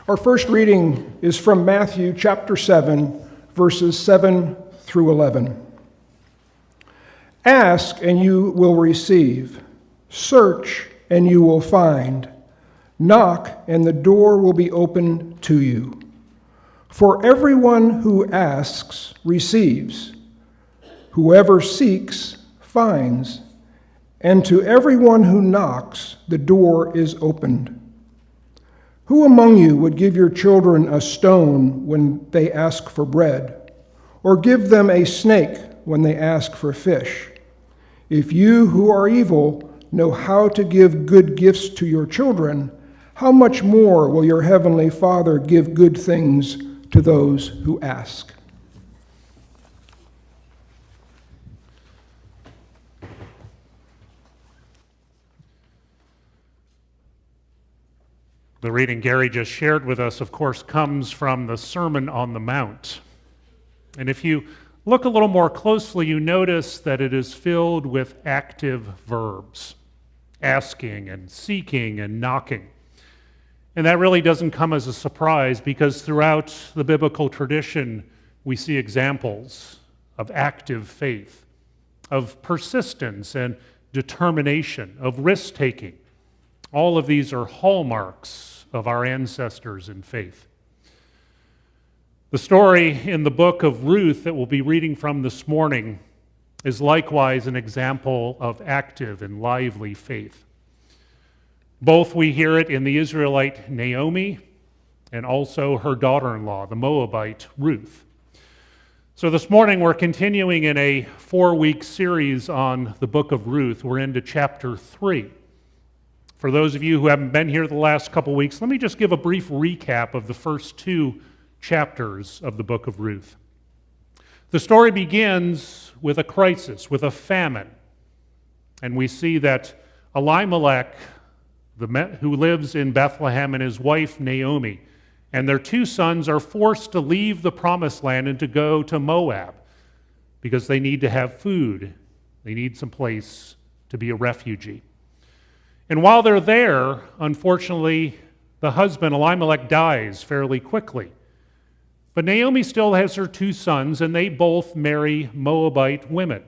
Our first reading is from Matthew chapter 7, verses 7 through 11. Ask, and you will receive. Search, and you will find. Knock, and the door will be opened to you. For everyone who asks receives. Whoever seeks finds. And to everyone who knocks, the door is opened. Who among you would give your children a stone when they ask for bread, or give them a snake when they ask for fish? If you who are evil know how to give good gifts to your children, how much more will your heavenly Father give good things to those who ask? The reading Gary just shared with us, of course, comes from the Sermon on the Mount. And if you look a little more closely, you notice that it is filled with active verbs, asking and seeking and knocking. And that really doesn't come as a surprise, because throughout the biblical tradition, we see examples of active faith, of persistence and determination, of risk-taking. All of these are hallmarks of our ancestors in faith. The story in the Book of Ruth that we'll be reading from this morning is likewise an example of active and lively faith. Both we hear it in the Israelite Naomi and also her daughter-in-law, the Moabite Ruth. So this morning we're continuing in a 4-week series on the Book of Ruth. We're into chapter 3. For those of you who haven't been here the last couple weeks, let me just give a brief recap of the first 2 chapters of the Book of Ruth. The story begins with a crisis, with a famine. And we see that Elimelech, who lives in Bethlehem, and his wife Naomi, and their 2 sons are forced to leave the Promised Land and to go to Moab because they need to have food. They need some place to be a refugee. And while they're there, unfortunately, the husband, Elimelech, dies fairly quickly. But Naomi still has her 2 sons, and they both marry Moabite women.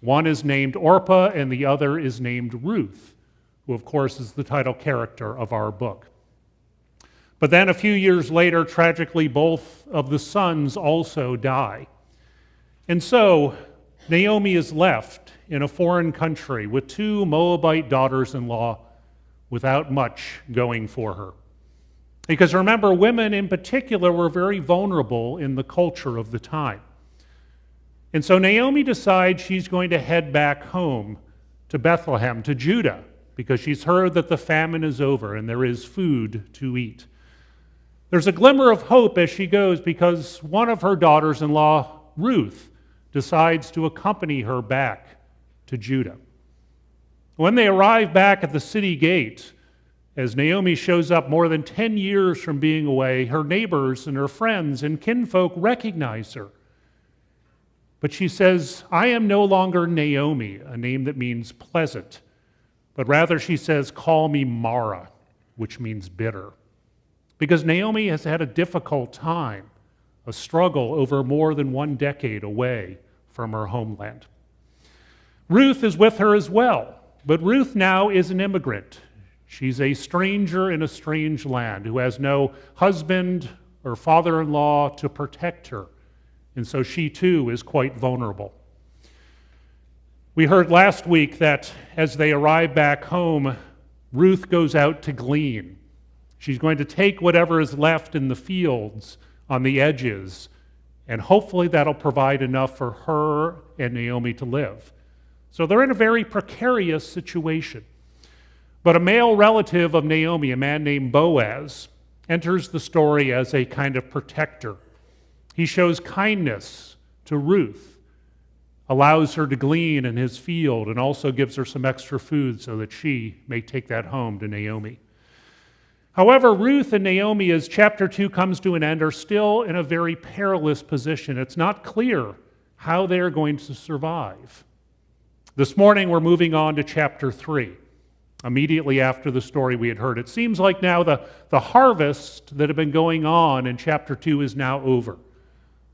One is named Orpah, and the other is named Ruth, who, of course, is the title character of our book. But then a few years later, tragically, both of the sons also die. And so Naomi is left in a foreign country with 2 Moabite daughters-in-law without much going for her. Because remember, women in particular were very vulnerable in the culture of the time. And so Naomi decides she's going to head back home to Bethlehem, to Judah, because she's heard that the famine is over and there is food to eat. There's a glimmer of hope as she goes, because one of her daughters-in-law, Ruth, decides to accompany her back to Judah. When they arrive back at the city gate, as Naomi shows up more than 10 years from being away, her neighbors and her friends and kinfolk recognize her. But she says, I am no longer Naomi, a name that means pleasant, but rather she says, call me Mara, which means bitter. Because Naomi has had a difficult time, a struggle over more than 1 decade away from her homeland. Ruth is with her as well, but Ruth now is an immigrant. She's a stranger in a strange land who has no husband or father-in-law to protect her, and so she too is quite vulnerable. We heard last week that as they arrive back home, Ruth goes out to glean. She's going to take whatever is left in the fields on the edges, and hopefully that'll provide enough for her and Naomi to live. So they're in a very precarious situation. But a male relative of Naomi, a man named Boaz, enters the story as a kind of protector. He shows kindness to Ruth, allows her to glean in his field, and also gives her some extra food so that she may take that home to Naomi. However, Ruth and Naomi, as chapter 2 comes to an end, are still in a very perilous position. It's not clear how they're going to survive. This morning, we're moving on to chapter 3. immediately after the story we had heard. It seems like now the harvest that had been going on in chapter 2 is now over.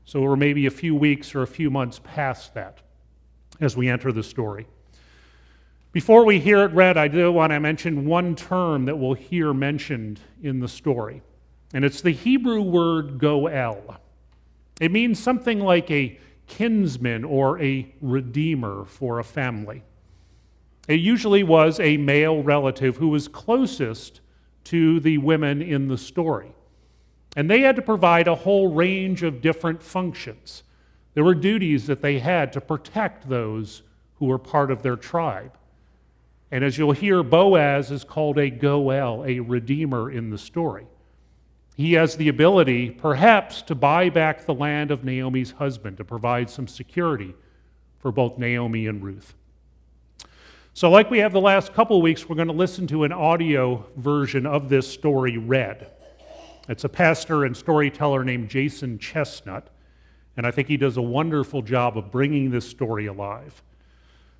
So we're maybe a few weeks or a few months past that as we enter the story. Before we hear it read, I do want to mention one term that we'll hear mentioned in the story, and it's the Hebrew word goel. It means something like a kinsman or a redeemer for a family. It usually was a male relative who was closest to the women in the story. And they had to provide a whole range of different functions. There were duties that they had to protect those who were part of their tribe. And as you'll hear, Boaz is called a goel, a redeemer in the story. He has the ability, perhaps, to buy back the land of Naomi's husband, to provide some security for both Naomi and Ruth. So like we have the last couple of weeks, we're going to listen to an audio version of this story read. It's a pastor and storyteller named Jason Chestnut, and I think he does a wonderful job of bringing this story alive.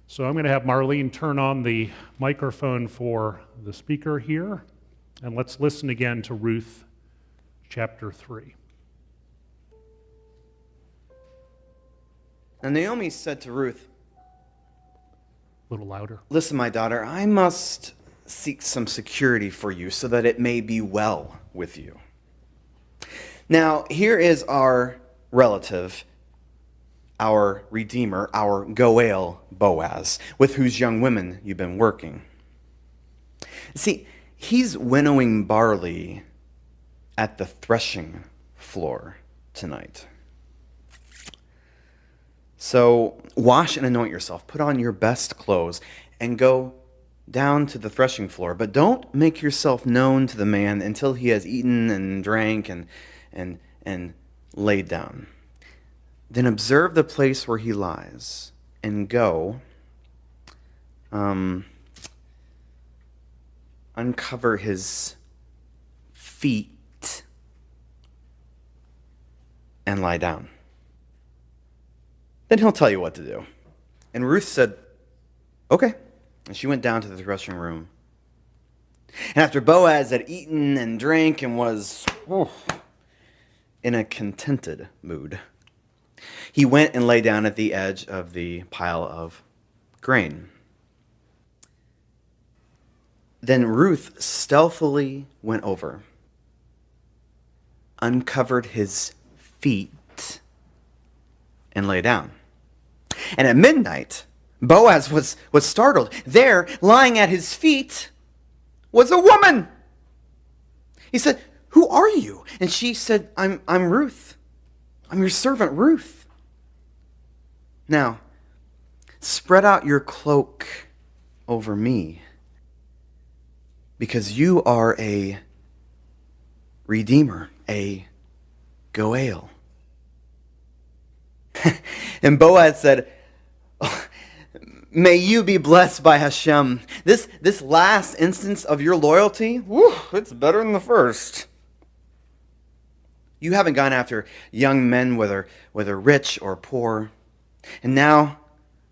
So I'm going to have Marlene turn on the microphone for the speaker here, and let's listen again to Ruth chapter 3. And Naomi said to Ruth, A little louder. "Listen, my daughter, I must seek some security for you so that it may be well with you. Now, here is our relative, our redeemer, our goel, Boaz, with whose young women you've been working. See, he's winnowing barley at the threshing floor tonight. So wash and anoint yourself, put on your best clothes, and go down to the threshing floor. But don't make yourself known to the man until he has eaten and drank and laid down. Then observe the place where he lies, and go uncover his feet and lie down. Then he'll tell you what to do." And Ruth said, "Okay." And she went down to the threshing room. And after Boaz had eaten and drank and was in a contented mood, he went and lay down at the edge of the pile of grain. Then Ruth stealthily went over, uncovered his feet, and lay down. And at midnight, Boaz was startled. There, lying at his feet, was a woman. He said, "Who are you?" And she said, I'm Ruth. I'm your servant, Ruth. Now, spread out your cloak over me, because you are a redeemer, a goel." And Boaz said, "May you be blessed by Hashem. This last instance of your loyalty, it's better than the first. You haven't gone after young men, whether rich or poor. And now,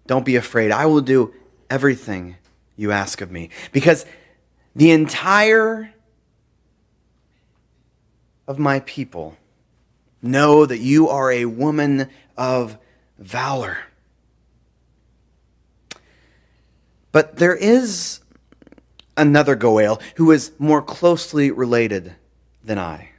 don't be afraid. I will do everything you ask of me. Because the entire of my people know that you are a woman of valor. But there is another goel who is more closely related than I.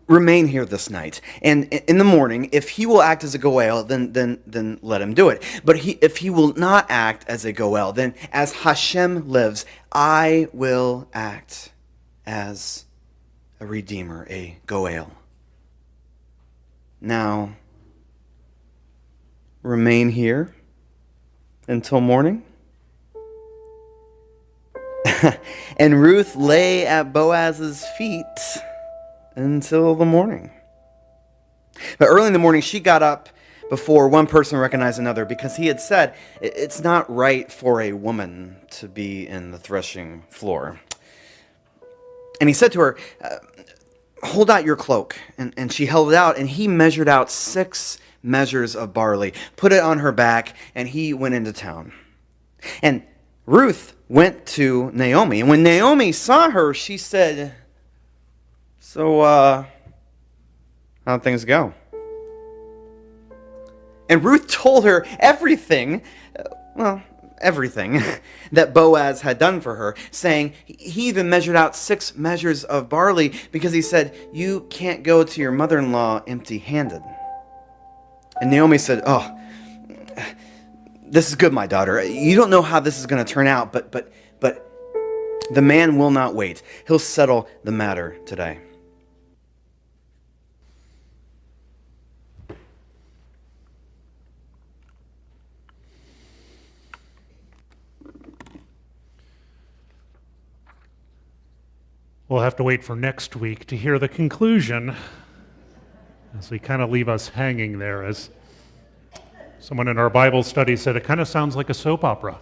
Remain here this night, and in the morning, if he will act as a goel, then let him do it. But if he will not act as a goel, then as Hashem lives, I will act as a redeemer, a goel. Now, remain here until morning." And Ruth lay at Boaz's feet until the morning. But early in the morning, she got up before one person recognized another, because he had said, "It's not right for a woman to be in the threshing floor." And he said to her, "Hold out your cloak." And she held it out, and he measured out 6 measures of barley, put it on her back, and he went into town. And Ruth went to Naomi, and when Naomi saw her, she said, So, how'd things go? And Ruth told her everything that Boaz had done for her, saying he even measured out 6 measures of barley because he said, You can't go to your mother-in-law empty-handed. And Naomi said, Oh, this is good, my daughter. You don't know how this is going to turn out, but the man will not wait. He'll settle the matter today. We'll have to wait for next week to hear the conclusion, as we kind of leave us hanging there. As someone in our Bible study said, it kind of sounds like a soap opera.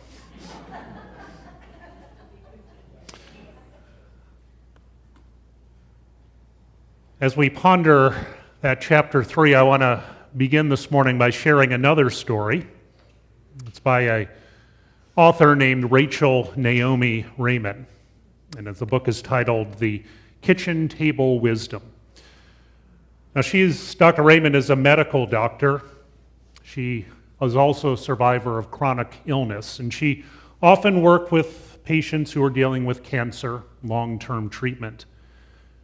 As we ponder that chapter 3, I want to begin this morning by sharing another story. It's by an author named Rachel Naomi Raymond. And the book is titled The Kitchen Table Wisdom. Now, Dr. Raymond is a medical doctor. She is also a survivor of chronic illness, and she often worked with patients who are dealing with cancer, long-term treatment.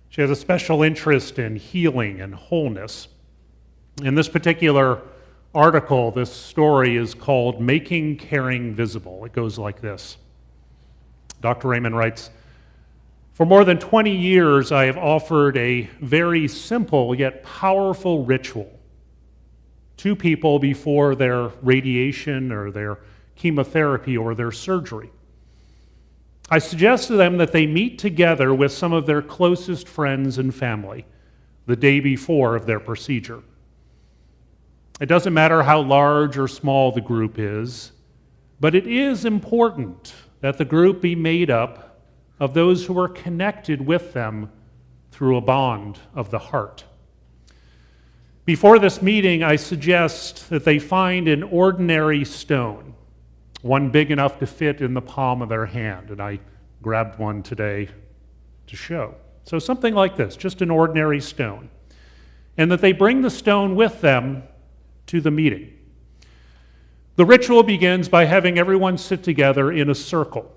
She has a special interest in healing and wholeness. In this particular article, this story is called Making Caring Visible. It goes like this. Dr. Raymond writes, For more than 20 years, I have offered a very simple yet powerful ritual to people before their radiation or their chemotherapy or their surgery. I suggest to them that they meet together with some of their closest friends and family the day before of their procedure. It doesn't matter how large or small the group is, but it is important that the group be made up of those who are connected with them through a bond of the heart. Before this meeting, I suggest that they find an ordinary stone, one big enough to fit in the palm of their hand, and I grabbed one today to show. So something like this, just an ordinary stone, and that they bring the stone with them to the meeting. The ritual begins by having everyone sit together in a circle.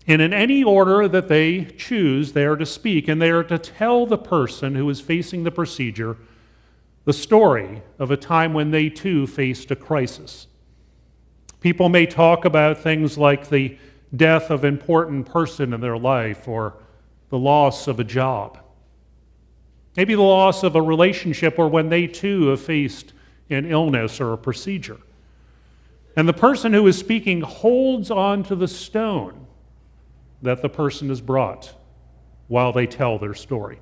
And in any order that they choose, they are to speak, and they are to tell the person who is facing the procedure the story of a time when they too faced a crisis. People may talk about things like the death of an important person in their life or the loss of a job. Maybe the loss of a relationship or when they too have faced an illness or a procedure. And the person who is speaking holds on to the stone that the person has brought while they tell their story.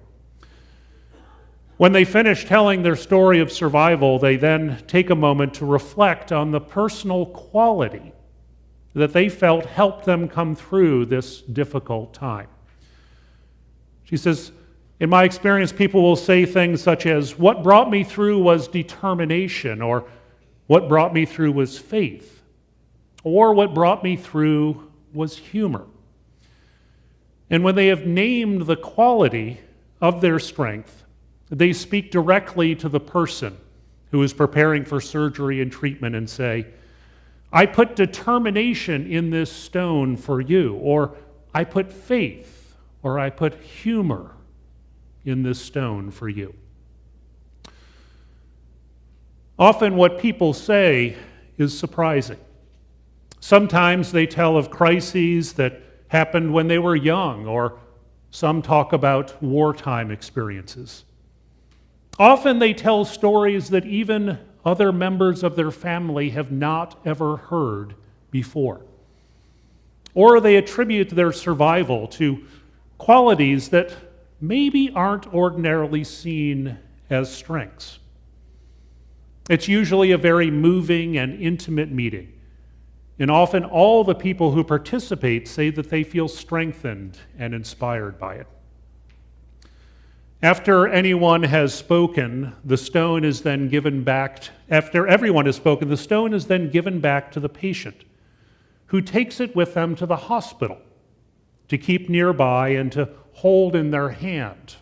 When they finish telling their story of survival, they then take a moment to reflect on the personal quality that they felt helped them come through this difficult time. She says, in my experience, people will say things such as, what brought me through was determination, or what brought me through was faith, or what brought me through was humor. And when they have named the quality of their strength, they speak directly to the person who is preparing for surgery and treatment and say, I put determination in this stone for you, or I put faith, or I put humor in this stone for you. Often what people say is surprising. Sometimes they tell of crises that happened when they were young, or some talk about wartime experiences. Often they tell stories that even other members of their family have not ever heard before. Or they attribute their survival to qualities that maybe aren't ordinarily seen as strengths. It's usually a very moving and intimate meeting. And often all the people who participate say that they feel strengthened and inspired by it. After anyone has spoken, the stone is then given back. After everyone has spoken, the stone is then given back to the patient, who takes it with them to the hospital to keep nearby and to hold in their hand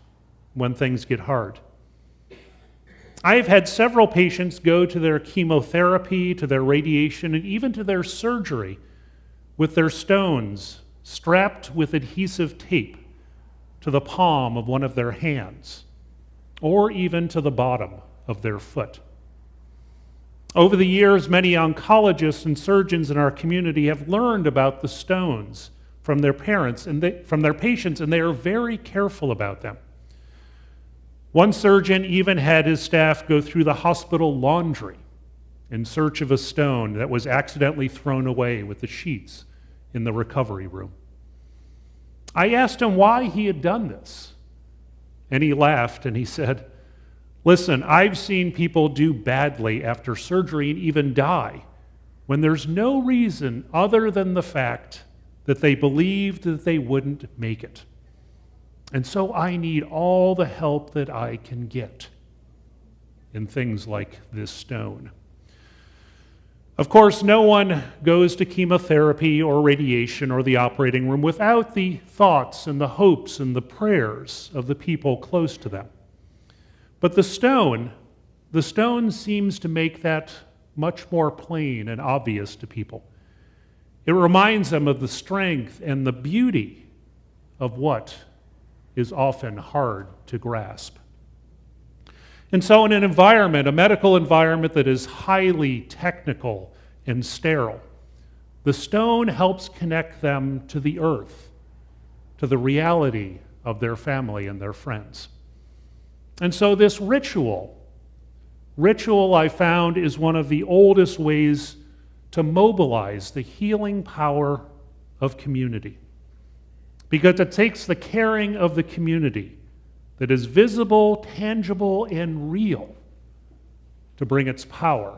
when things get hard. I have had several patients go to their chemotherapy, to their radiation, and even to their surgery with their stones strapped with adhesive tape to the palm of one of their hands, or even to the bottom of their foot. Over the years, many oncologists and surgeons in our community have learned about the stones from their patients, and they are very careful about them. One surgeon even had his staff go through the hospital laundry in search of a stone that was accidentally thrown away with the sheets in the recovery room. I asked him why he had done this, and he laughed and he said, "Listen, I've seen people do badly after surgery and even die when there's no reason other than the fact that they believed that they wouldn't make it. And so I need all the help that I can get in things like this stone." Of course, no one goes to chemotherapy or radiation or the operating room without the thoughts and the hopes and the prayers of the people close to them. But the stone seems to make that much more plain and obvious to people. It reminds them of the strength and the beauty of what is often hard to grasp. And so in an environment, a medical environment that is highly technical and sterile, the stone helps connect them to the earth, to the reality of their family and their friends. And so this ritual I found is one of the oldest ways to mobilize the healing power of community, because it takes the caring of the community that is visible, tangible, and real to bring its power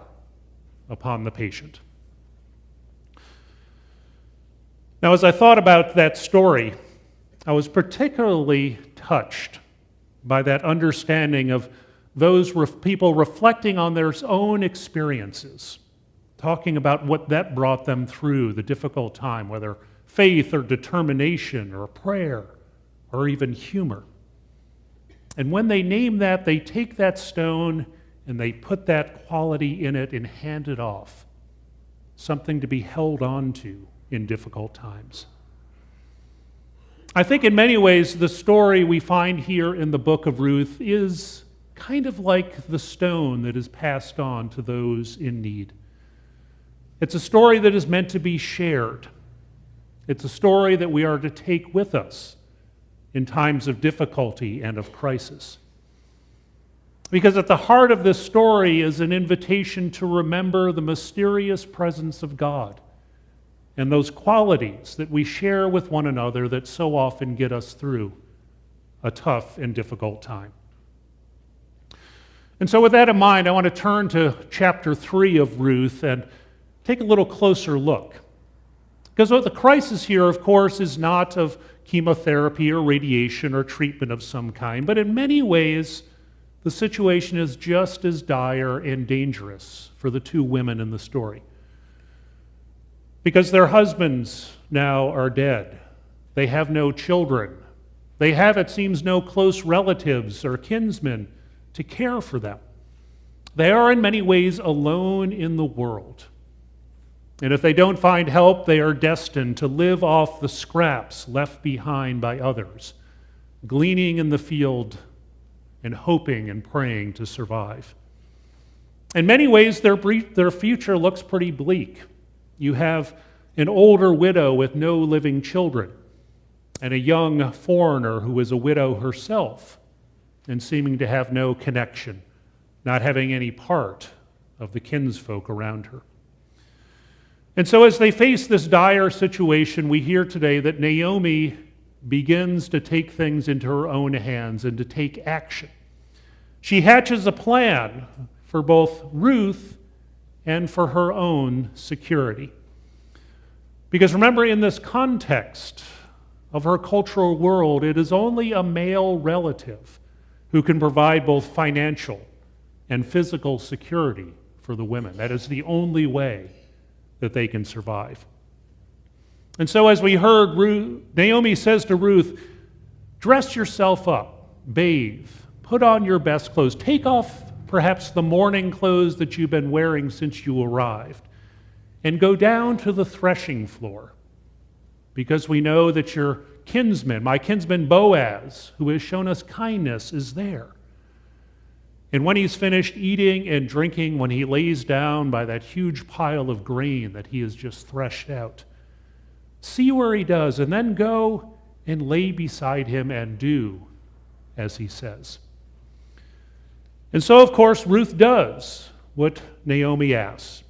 upon the patient. Now, as I thought about that story, I was particularly touched by that understanding of those people reflecting on their own experiences, talking about what that brought them through the difficult time, whether faith or determination or prayer or even humor. And when they name that, they take that stone and they put that quality in it and hand it off, something to be held on to in difficult times. I think in many ways the story we find here in the Book of Ruth is kind of like the stone that is passed on to those in need. It's a story that is meant to be shared. It's a story that we are to take with us in times of difficulty and of crisis. Because at the heart of this story is an invitation to remember the mysterious presence of God and those qualities that we share with one another that so often get us through a tough and difficult time. And so with that in mind, I want to turn to chapter 3 of Ruth and take a little closer look. Because the crisis here, of course, is not of chemotherapy or radiation or treatment of some kind, but in many ways, the situation is just as dire and dangerous for the two women in the story. Because their husbands now are dead. They have no children. They have, it seems, no close relatives or kinsmen to care for them. They are in many ways alone in the world. And if they don't find help, they are destined to live off the scraps left behind by others, gleaning in the field and hoping and praying to survive. In many ways, their future looks pretty bleak. You have an older widow with no living children, and a young foreigner who is a widow herself and seeming to have no connection, not having any part of the kinsfolk around her. And so as they face this dire situation, we hear today that Naomi begins to take things into her own hands and to take action. She hatches a plan for both Ruth and for her own security. Because remember, in this context of her cultural world, it is only a male relative who can provide both financial and physical security for the women. That is the only way that they can survive. And so as we heard, Naomi says to Ruth, dress yourself up, bathe, put on your best clothes, take off perhaps the mourning clothes that you've been wearing since you arrived, and go down to the threshing floor, because we know that your kinsman, my kinsman Boaz, who has shown us kindness, is there. And when he's finished eating and drinking, when he lays down by that huge pile of grain that he has just threshed out, see where he does, and then go and lay beside him and do as he says. And so, of course, Ruth does what Naomi asks.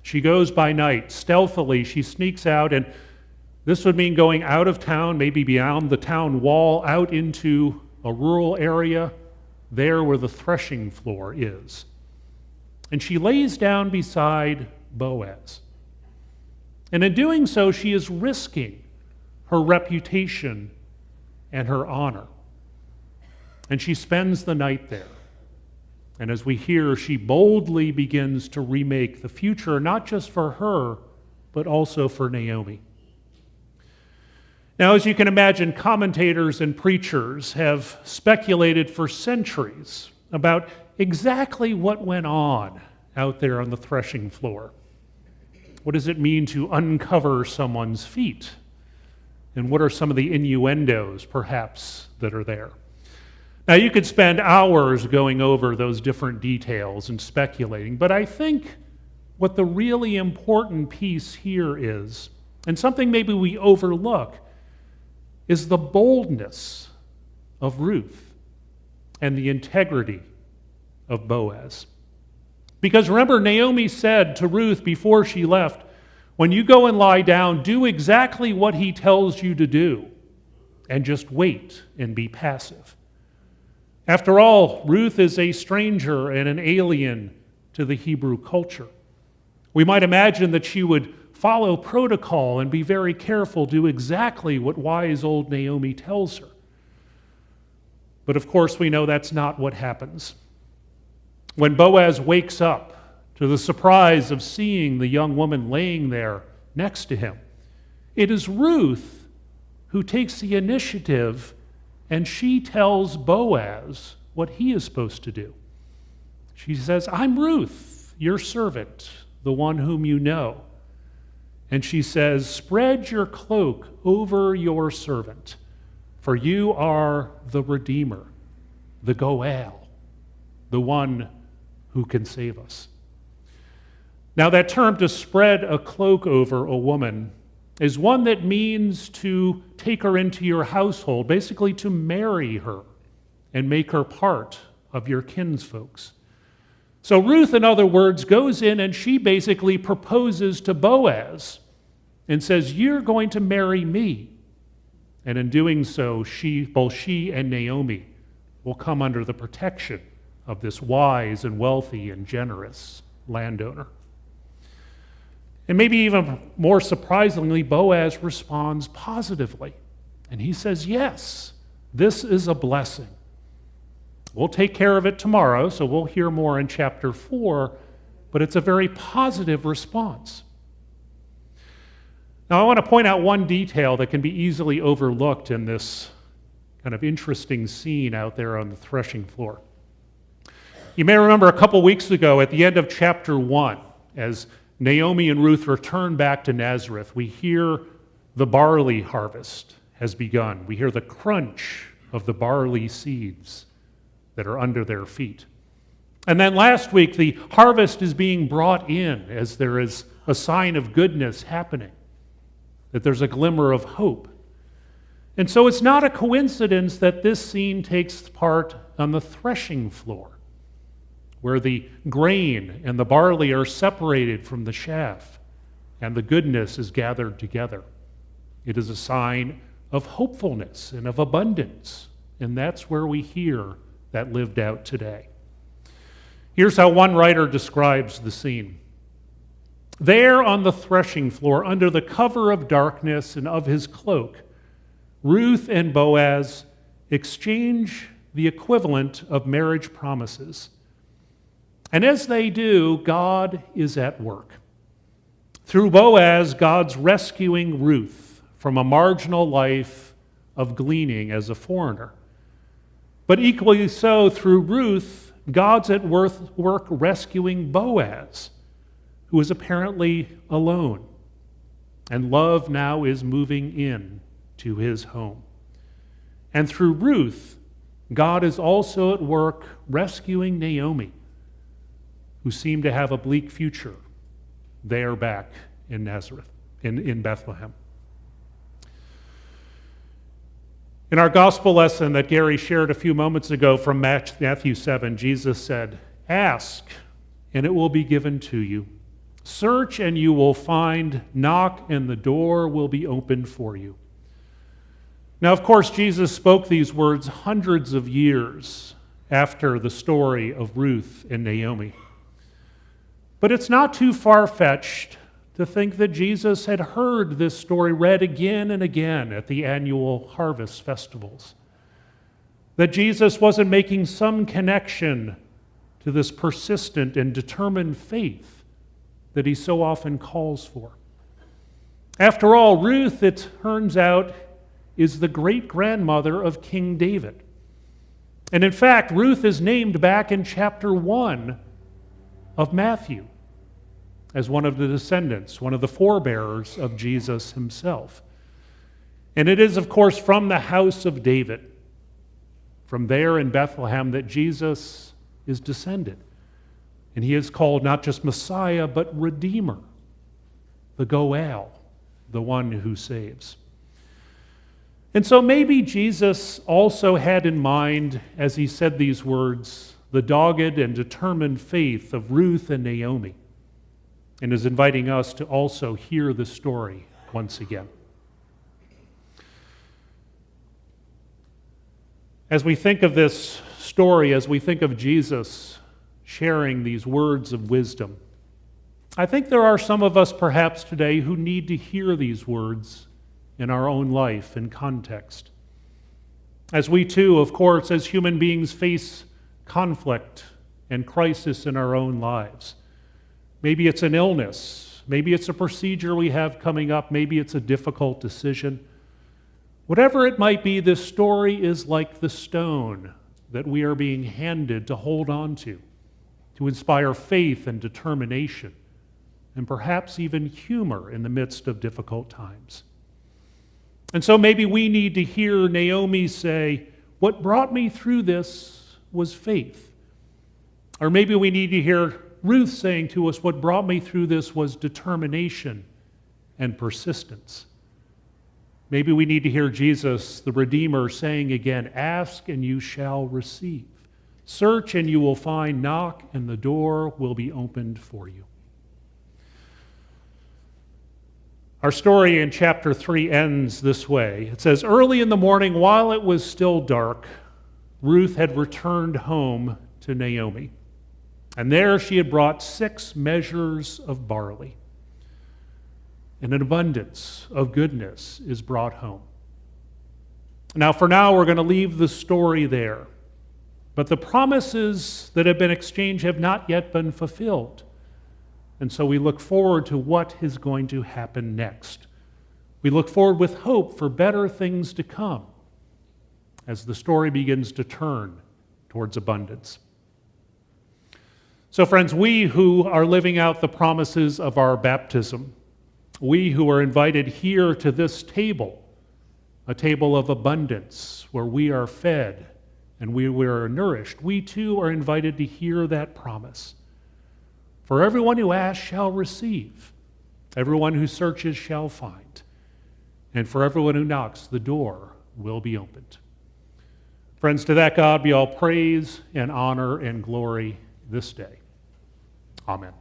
She goes by night, stealthily, she sneaks out, and this would mean going out of town, maybe beyond the town wall, out into a rural area, there where the threshing floor is. And she lays down beside Boaz. And in doing so, she is risking her reputation and her honor. And she spends the night there. And as we hear, she boldly begins to remake the future, not just for her, but also for Naomi. Now, as you can imagine, commentators and preachers have speculated for centuries about exactly what went on out there on the threshing floor. What does it mean to uncover someone's feet? And what are some of the innuendos, perhaps, that are there? Now, you could spend hours going over those different details and speculating, but I think what the really important piece here is, and something maybe we overlook, is the boldness of Ruth and the integrity of Boaz. Because remember, Naomi said to Ruth before she left, when you go and lie down, do exactly what he tells you to do, and just wait and be passive. After all, Ruth is a stranger and an alien to the Hebrew culture. We might imagine that she would follow protocol and be very careful, do exactly what wise old Naomi tells her. But of course, we know that's not what happens. When Boaz wakes up to the surprise of seeing the young woman laying there next to him, it is Ruth who takes the initiative, and she tells Boaz what he is supposed to do. She says, I'm Ruth, your servant, the one whom you know. And she says, spread your cloak over your servant, for you are the Redeemer, the Goel, the one who can save us. Now, that term to spread a cloak over a woman is one that means to take her into your household, basically to marry her and make her part of your kinsfolks. So Ruth, in other words, goes in and she basically proposes to Boaz and says, you're going to marry me. And in doing so, both she and Naomi will come under the protection of this wise and wealthy and generous landowner. And maybe even more surprisingly, Boaz responds positively. And he says, yes, this is a blessing. We'll take care of it tomorrow, so we'll hear more in chapter 4, but it's a very positive response. Now, I want to point out one detail that can be easily overlooked in this kind of interesting scene out there on the threshing floor. You may remember a couple weeks ago at the end of chapter 1, as Naomi and Ruth return back to Nazareth, we hear the barley harvest has begun. We hear the crunch of the barley seeds that are under their feet. And then last week, the harvest is being brought in as there is a sign of goodness happening, that there's a glimmer of hope. And so it's not a coincidence that this scene takes part on the threshing floor, where the grain and the barley are separated from the chaff, and the goodness is gathered together. It is a sign of hopefulness and of abundance, and that's where we hear that lived out today. Here's how one writer describes the scene. There on the threshing floor, under the cover of darkness and of his cloak, Ruth and Boaz exchange the equivalent of marriage promises. And as they do, God is at work. Through Boaz, God's rescuing Ruth from a marginal life of gleaning as a foreigner. But equally so, through Ruth, God's at work rescuing Boaz, who is apparently alone. And love now is moving in to his home. And through Ruth, God is also at work rescuing Naomi, who seemed to have a bleak future there back in Nazareth, in Bethlehem. In our gospel lesson that Gary shared a few moments ago from Matthew 7, Jesus said, "Ask, and it will be given to you. Search, and you will find. Knock, and the door will be opened for you." Now, of course, Jesus spoke these words hundreds of years after the story of Ruth and Naomi. But it's not too far-fetched to think that Jesus had heard this story read again and again at the annual harvest festivals. That Jesus wasn't making some connection to this persistent and determined faith that he so often calls for. After all, Ruth, it turns out, is the great-grandmother of King David. And in fact, Ruth is named back in chapter 1 of Matthew as one of the descendants, one of the forebearers of Jesus himself. And it is, of course, from the house of David, from there in Bethlehem, that Jesus is descended. And he is called not just Messiah, but Redeemer, the Goel, the one who saves. And so maybe Jesus also had in mind, as he said these words, the dogged and determined faith of Ruth and Naomi, and is inviting us to also hear the story once again. As we think of this story, as we think of Jesus sharing these words of wisdom, I think there are some of us perhaps today who need to hear these words in our own life and context. As we too, of course, as human beings face conflict and crisis in our own lives. Maybe it's an illness. Maybe it's a procedure we have coming up. Maybe it's a difficult decision. Whatever it might be, this story is like the stone that we are being handed to hold on to inspire faith and determination, and perhaps even humor in the midst of difficult times. And so maybe we need to hear Naomi say, "What brought me through this was faith." Or maybe we need to hear Ruth saying to us, "What brought me through this was determination and persistence." Maybe we need to hear Jesus, the Redeemer, saying again, "Ask and you shall receive. Search and you will find. Knock and the door will be opened for you." Our story in chapter 3 ends this way. It says, "Early in the morning, while it was still dark, Ruth had returned home to Naomi. And there she had brought 6 measures of barley. And an abundance of goodness is brought home." Now, for now, we're going to leave the story there. But the promises that have been exchanged have not yet been fulfilled. And so we look forward to what is going to happen next. We look forward with hope for better things to come as the story begins to turn towards abundance. So friends, we who are living out the promises of our baptism, we who are invited here to this table, a table of abundance where we are fed and we are nourished, we too are invited to hear that promise. For everyone who asks shall receive, everyone who searches shall find, and for everyone who knocks, the door will be opened. Friends, to that God be all praise and honor and glory this day. Amen.